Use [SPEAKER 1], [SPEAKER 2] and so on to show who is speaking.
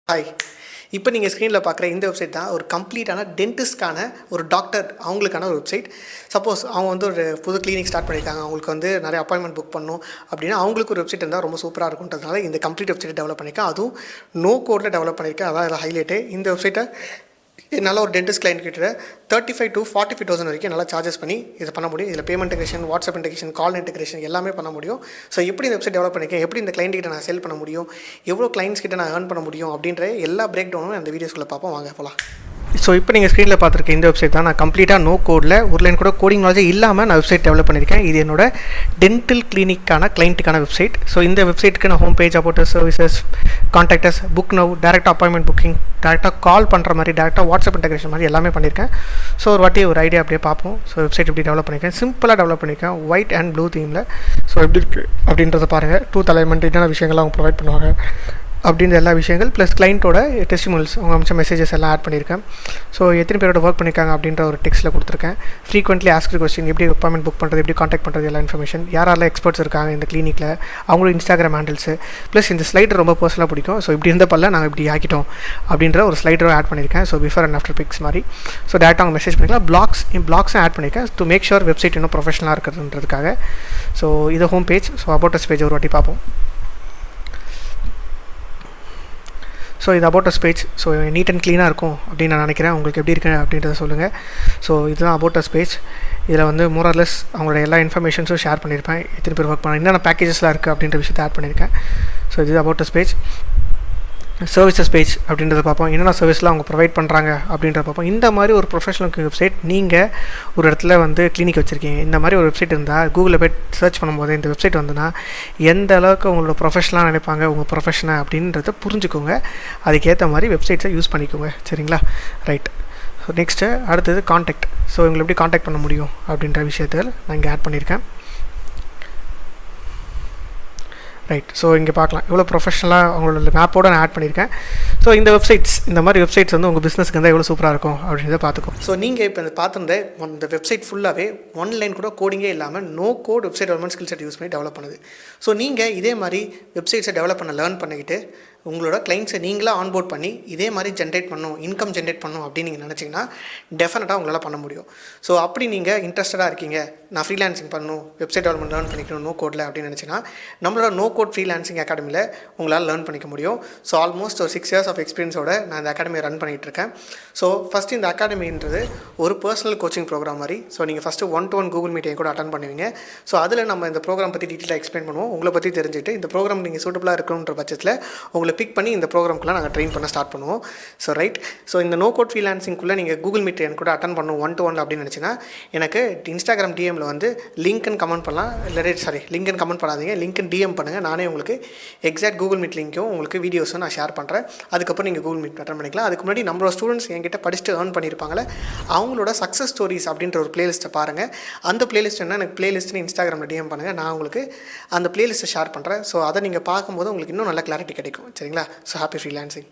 [SPEAKER 1] Hi. இப்போ நீங்கள் ஸ்க்ரீனில் பார்க்குற இந்த வெப்சைட் தான் ஒரு கம்ப்ளீட்டான டென்டிஸ்ட்கான ஒரு டாக்டர் அவங்களுக்கான ஒரு வெப்சைட். சப்போஸ் அவங்க வந்து ஒரு புது கிளினிக் ஸ்டார்ட் பண்ணியிருக்காங்க, அவங்களுக்கு வந்து நிறைய அப்பாயின்மெண்ட் புக் பண்ணணும் அப்படின்னா அவங்களுக்கு ஒரு வெப்சைட் இருந்தால் ரொம்ப சூப்பராக இருக்குன்றதுனால இந்த கம்ப்ளீட் வெப்சைட்டை டெவலப் பண்ணியிருக்கேன். அதுவும் நோ கோடில் டெவலப் பண்ணியிருக்கேன். அதான் இதில் ஹைலைட்டு. இந்த வெப்சைட்டை என்னால் ஒரு டென்டிஸ்ட் கிளைண்ட் கிட்ட 35,000 to 45,000 வரைக்கும் என்னால் சார்ஜஸ் பண்ணி இதை பண்ண முடியும். இதில் பேமெண்ட் இன்டெகிரேஷன், வாட்ஸ்அப் இன்டெகிரேஷன், கால் இன்டெகிரேஷன் எல்லாமே பண்ண முடியும். ஸோ எப்படி இந்த வெப்சைட் டெவலப் பண்ணியிருக்கேன், எப்படி இந்த கிளைண்ட் கிட்ட நான் செல் பண்ண முடியும், எவ்வளோ கிளைண்ட்ஸ் கிட்ட நான் ஏர்ன் பண்ண முடியும் அப்படின்ற எல்லா பிரேக் டவுனும் அந்த வீடியோஸ்குள்ளே பார்ப்போம். வாங்க போகலாம். ஸோ இப்போ நீங்கள் ஸ்க்ரீனில் பார்த்துருக்க இந்த வெப்சைட் தான் நான் கம்ப்ளீட்டாக நோ கோடில் ஒரு லைன் கூட கோடிங் நாலேஜே இல்லாமல் நான் வெப்சைட் டெவலப் பண்ணியிருக்கேன். இது என்னோட டென்டல் கிளினிக்கான கிளைண்ட்டுக்கான வெப்சைட். ஸோ இந்த வெப்சைட்டுக்கு நான் home page, about services, contacts, book now, டேரெக்டாக அப்பாயின்மெண்ட் புக்கிங், டேரெக்டாக கால் பண்ணுற மாதிரி, டேரெக்டாக வாட்ஸ்அப் இன்டெகிரேஷன் மாதிரி எல்லாமே பண்ணியிருக்கேன். ஸோ ஒரு வாட்டி ஒரு ஐடியா அப்படியே பார்ப்போம். ஸோ வெப்சைட் எப்படி டெவலப் பண்ணியிருக்கேன், சிம்பிளாக டெவலப் பண்ணியிருக்கேன், ஒயிட் அண்ட் ப்ளூ தீமில். ஸோ எப்படி இருக்குது அப்படின்றத பாருங்கள். டூத் அலைன்மெண்ட் என்னென்ன விஷயங்கள்லாம் அவங்க ப்ரொவைட் பண்ணுவாங்க அப்படின்ற எல்லா விஷயங்கள் ப்ளஸ் கிளைண்ட்டோட டெஸ்டிமோனியல்ஸ், அவங்க அமைச்ச மெசேஜஸ் எல்லாம் ஆட் பண்ணியிருக்கேன். ஸோ எத்தனை பேரோட ஒர்க் பண்ணியிருக்காங்க அப்படின்ற ஒரு டெக்ஸ்ட்டில் கொடுத்துருக்கேன். ஃப்ரீக்வெண்ட்லி ஆஸ்க்டு கொஸ்டின், எப்படி அப்பாயின்மெண்ட் புக் பண்ணுறது, எப்படி காண்டாக்ட் பண்ணுறது, எல்லா இன்ஃபர்மேஷன், யாரெல்லாம் எக்ஸ்பர்ட்ஸ் இருக்காங்க இந்த கிளினிக்கில், அவங்களோட இன்ஸ்டாகிராம் ஹேண்டில்ஸு, ப்ளஸ் இந்த ஸ்லைடர் ரொம்ப பர்சனலாக பிடிக்கும். ஸோ இப்படி இருந்த பல்ல நாங்கள் இப்படி ஆக்கிட்டோம் அப்படின்ற ஒரு ஸ்லைடரும் ஆட் பண்ணியிருக்கேன். So before and after pics மாதிரி. ஸோ டேரெக்டாக அவங்க மெசேஜ் பண்ணிக்கலாம். பிளாக்ஸும் ஆட் பண்ணியிருக்கேன் டு மேக் ஷுர் வெப்சைட் இன்னும் ப்ரொஃபஷனலாக இருக்கிறதுன்றதுக்காக. ஸோ இது home page. So about us page ஒரு வாட்டி பார்ப்போம். ஸோ இது about us page. So neat and க்ளீனாக இருக்கும் அப்படின்னு நான் நினைக்கிறேன். உங்களுக்கு எப்படி இருக்கு அப்படின்றத சொல்லுங்கள். ஸோ இதுதான் அபவுட் அஸ் பேஜ். இதில் வந்து மோரர்லெஸ் அவங்களோட எல்லா இன்ஃபர்மேஷன்ஸும் ஷேர் பண்ணியிருப்பேன். எத்தனை பேர் ஒர்க் பண்ண, என்னென்ன பேக்கேஜஸ்லாம் இருக்குது அப்படின்ற விஷயத்தை ஆட் பண்ணியிருக்கேன். ஸோ இது about us page. Services page அப்படின்றத பார்ப்போம். என்னென்ன சர்வீஸ்லாம் அவங்க ப்ரொவைட் பண்ணுறாங்க அப்படின்றத பார்ப்போம். இந்த மாதிரி ஒரு ப்ரொஃபஷனல் வெப்சைட், நீங்கள் ஒரு இடத்துல வந்து கிளினிக் வச்சுருக்கீங்க, இந்த மாதிரி ஒரு வெப்சைட் இருந்தால் கூகுளில் போய் சர்ச் பண்ணும்போது இந்த வெப்சைட் வந்துன்னா எந்த அளவுக்கு உங்களோட ப்ரொஃபஷனலாக நினைப்பாங்க, உங்கள் ப்ரொஃபஷனை அப்படின்றத புரிஞ்சுக்கோங்க. அதுக்கேற்ற மாதிரி வெப்சைட்ஸை யூஸ் பண்ணிக்கோங்க. சரிங்களா? ரைட். ஸோ நெக்ஸ்ட்டு அடுத்தது காண்டாக்ட். ஸோ இவங்களை எப்படி காண்டாக்ட் பண்ண முடியும் அப்படின்ற விஷயத்தில் நான் இங்கே ஆட் பண்ணியிருக்கேன். ரைட். ஸோ இங்கே பார்க்கலாம் எவ்வளோ ப்ரொஃபஷனலாக அவங்களோட மேப்போடு நான் ஆட் பண்ணியிருக்கேன். ஸோ இந்த வெப்சைட்ஸ், இந்த மாதிரி வெப்சைட்ஸ் வந்து உங்கள் பிஸ்னஸ்க்கு இருந்தால் எவ்வளோ சூப்பராக இருக்கும் அப்படின்றத பார்த்துக்கோ. ஸோ நீங்கள் இப்போ இந்த பார்த்துருந்த இந்த வெப்சைட் ஃபுல்லாகவே ஒன்லைன் கூட கோடிங்கே இல்லாமல் no code website development skill set use பண்ணி டெவலப் பண்ணுது. ஸோ நீங்கள் இதே மாதிரி வெப்சைட்ஸை டெவலப் பண்ண லேர்ன் பண்ணிக்கிட்டு உங்களோட கிளைண்ட்ஸை நீங்களாக ஆன்போர்ட் பண்ணி இதே மாதிரி ஜென்ரேட் பண்ணணும், இன்கம் ஜென்ரேட் பண்ணணும் அப்படின்னு நீங்கள் நினச்சிங்கன்னா டெஃபினட்டாக உங்களால் பண்ண முடியும். ஸோ அப்படி நீங்கள் இன்ட்ரெஸ்டடாக இருக்கீங்க, நான் ஃப்ரீலான்சிங் பண்ணணும், வெப்சைட் டெவலப்மெண்ட் லேர்ன் பண்ணிக்கணும் நோ கோடில் அப்படின்னு நினச்சிங்கன்னா நம்மளோட நோ கோட் ஃப்ரீலான்சிங் அகாடமியில் உங்களால் லேர்ன் பண்ணிக்க முடியும். ஸோ ஆல்மோஸ்ட் ஒரு 6 years ஆஃப் எக்ஸ்பீரியன்ஸோட நான் இந்த அகாடமியை ரன் பண்ணிகிட்ருக்கேன். ஸோ ஃபஸ்ட்டு இந்த அகாடமின்றது ஒரு பர்சனல் கோச்சிங் ப்ரோக்ராம் மாதிரி. ஸோ நீங்கள் ஃபஸ்ட்டு 1-to-1 கூகுள் மீட்டிங் கூட அட்டன் பண்ணுவீங்க. ஸோ அதில் நம்ம இந்த ப்ரோக்ராம் பற்றி டீட்டெயிலாக எக்ஸ்பிளைன் பண்ணுவோம். உங்களை பற்றி தெரிஞ்சுட்டு இந்த ப்ரோக்ராம் நீங்கள் சூட்டபுளாக இருக்கணுன்ற பட்சத்தில் உங்களை பிக் பண்ணி இந்த ப்ரோக்ராம்க்குள்ளே நாங்கள் ட்ரெயின் பண்ண ஸ்டார்ட் பண்ணுவோம். So right. ஸோ இந்த நோ கோட் ஃப்ரீலான்சிங்குள்ளே நீங்கள் கூகுள் மீட் கூட அட்டன் பண்ணணும் 1-to-1 அப்படின்னு நினச்சின்னா எனக்கு இன்ஸ்டாகிராம் டிஎம்மில் வந்து லிங்க்னு கமெண்ட் பண்ணலாம். இல்லை லிங்க்னு கமெண்ட் பண்ணாதீங்க, லிங்க்னு டிஎம் பண்ணுங்கள். நானே உங்களுக்கு எக்ஸாக்ட் கூகுள் மீட் லிங்க்கும் உங்களுக்கு வீடியோஸும் நான் ஷேர் பண்ணுறேன். அதுக்கப்புறம் நீங்கள் கூகுள் மீட் அட்டன் பண்ணிக்கலாம். அதுக்கு முன்னாடி நம்மளோட ஸ்டூடெண்ட்ஸ் என்கிட்ட படிச்சுட்டு ஏர்ன் பண்ணியிருப்பாங்களே அவங்களோட சக்ஸஸ் ஸ்டோரிஸ் அப்படின்ற ஒரு பிளேலிஸ்ட்டை பாருங்கள். அந்த பிளேலிஸ்ட் என்ன எனக்கு பிளேலிஸ்ட்னு இன்ஸ்டாகிராமில் டிஎம் பண்ணுங்கள். நான் உங்களுக்கு அந்த பிளேலிஸ்ட்டை ஷேர் பண்ணுறேன். ஸோ அதை நீங்கள் பார்க்கும்போது உங்களுக்கு இன்னும் நல்ல கிளாரிட்டி கிடைக்கும். சரிங்களா? So happy freelancing.